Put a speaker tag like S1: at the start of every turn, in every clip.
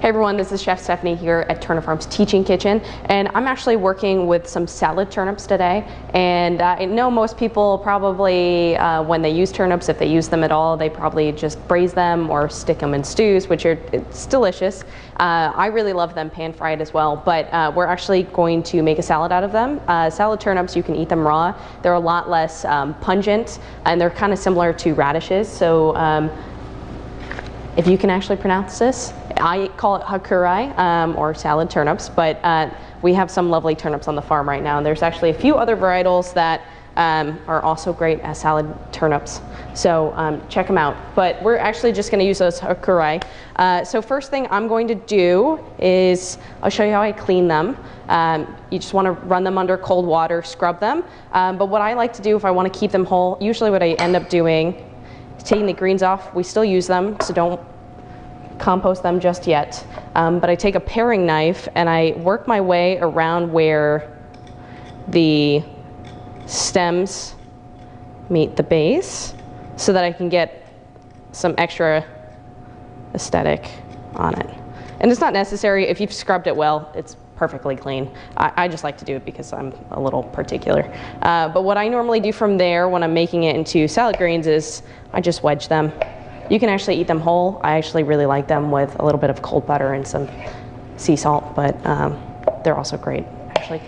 S1: Hey everyone, this is Chef Stephanie here at Turnip Farm's Teaching Kitchen, and I'm actually working with some salad turnips today. And I know most people probably, when they use turnips, if they use them at all, they probably just braise them or stick them in stews, which it's delicious. I really love them pan fried as well, but we're actually going to make a salad out of them. Salad turnips, you can eat them raw. They're a lot less pungent, and they're kind of similar to radishes. So if you can actually pronounce this, I call it Hakurei, or salad turnips, but we have some lovely turnips on the farm right now. And there's actually a few other varietals that are also great as salad turnips. So check them out. But we're actually just gonna use those Hakurei. So first thing I'm going to do is, I'll show you how I clean them. You just wanna run them under cold water, scrub them. But what I like to do if I wanna keep them whole, usually what I end up doing is taking the greens off. We still use them, so don't compost them just yet. But I take a paring knife and I work my way around where the stems meet the base so that I can get some extra aesthetic on it. And it's not necessary. If you've scrubbed it well, it's perfectly clean. I just like to do it because I'm a little particular. But what I normally do from there when I'm making it into salad greens is I just wedge them. You can actually eat them whole. I actually really like them with a little bit of cold butter and some sea salt, but they're also great actually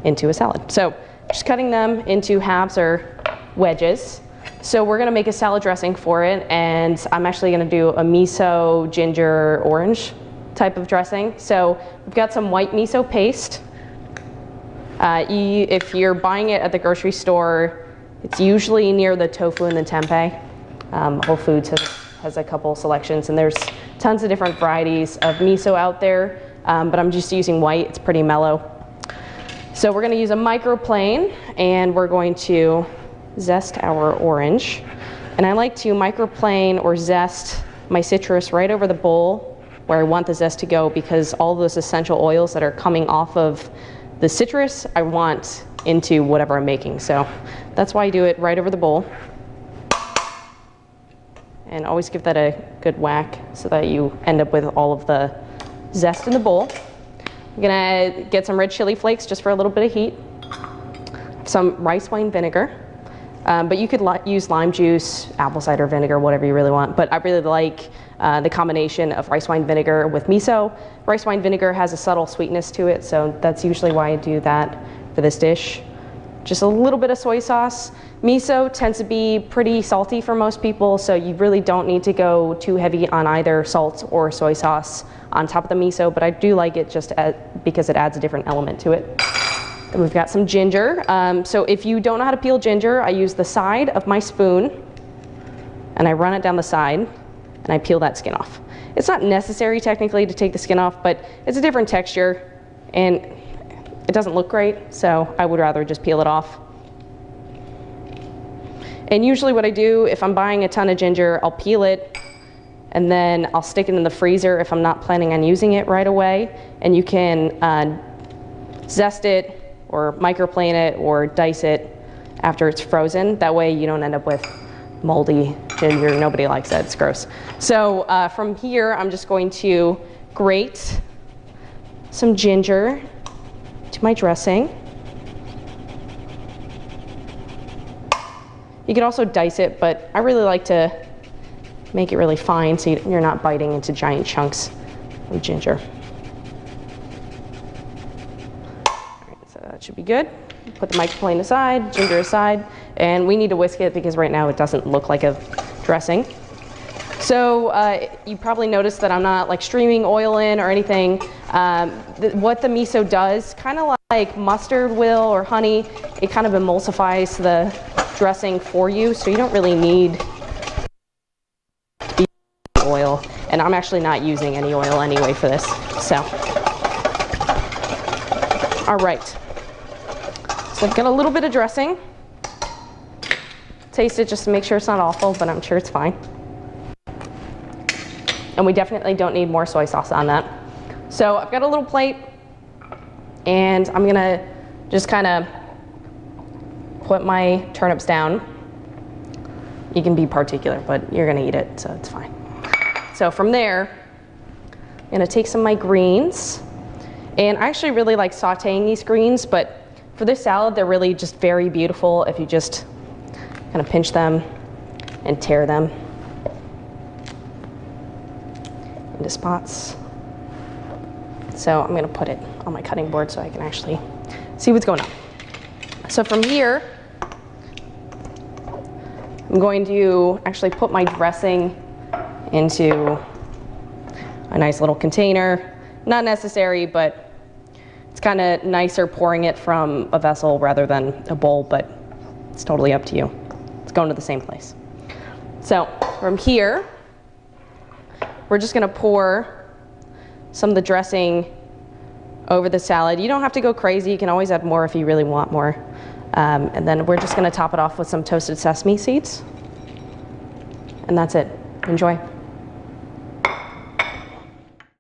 S1: into a salad. So just cutting them into halves or wedges. So we're gonna make a salad dressing for it, and I'm actually gonna do a miso, ginger, orange type of dressing. So we've got some white miso paste. If you're buying it at the grocery store, it's usually near the tofu and the tempeh. Whole Foods has a couple selections, and there's tons of different varieties of miso out there, but I'm just using white. It's pretty mellow. So we're gonna use a microplane, and we're going to zest our orange. And I like to microplane or zest my citrus right over the bowl where I want the zest to go, because all those essential oils that are coming off of the citrus, I want into whatever I'm making. So that's why I do it right over the bowl. And always give that a good whack so that you end up with all of the zest in the bowl. I'm gonna get some red chili flakes just for a little bit of heat. Some rice wine vinegar, but you could use lime juice, apple cider vinegar, whatever you really want. But I really like the combination of rice wine vinegar with miso. Rice wine vinegar has a subtle sweetness to it, so that's usually why I do that for this dish. Just a little bit of soy sauce. Miso tends to be pretty salty for most people, so you really don't need to go too heavy on either salt or soy sauce on top of the miso, but I do like it just because it adds a different element to it. Then we've got some ginger. So if you don't know how to peel ginger, I use the side of my spoon and I run it down the side and I peel that skin off. It's not necessary technically to take the skin off, but it's a different texture and it doesn't look great, so I would rather just peel it off. And usually what I do, if I'm buying a ton of ginger, I'll peel it and then I'll stick it in the freezer if I'm not planning on using it right away. And you can zest it or microplane it or dice it after it's frozen. That way you don't end up with moldy ginger. Nobody likes that, it's gross. So from here, I'm just going to grate some ginger to my dressing. You could also dice it, but I really like to make it really fine so you're not biting into giant chunks of ginger. All right, so that should be good. Put the microplane aside, ginger aside, and we need to whisk it because right now it doesn't look like a dressing. So you probably noticed that I'm not like streaming oil in or anything. What the miso does, kind of like mustard will or honey, it kind of emulsifies the dressing for you, so you don't really need oil. And I'm actually not using any oil anyway for this, so. All right, so I've got a little bit of dressing. Taste it just to make sure it's not awful, but I'm sure it's fine. And we definitely don't need more soy sauce on that. So I've got a little plate, and I'm gonna just kind of put my turnips down. You can be particular, but you're gonna eat it, so it's fine. So from there, gonna take some of my greens, and I actually really like sauteing these greens, but for this salad, they're really just very beautiful if you just kind of pinch them and tear them into spots. So I'm gonna put it on my cutting board so I can actually see what's going on. So from here, I'm going to actually put my dressing into a nice little container. Not necessary, but it's kind of nicer pouring it from a vessel rather than a bowl, but it's totally up to you. It's going to the same place. So from here, we're just gonna pour some of the dressing over the salad. You don't have to go crazy. You can always add more if you really want more. And then we're just gonna top it off with some toasted sesame seeds. And that's it. Enjoy.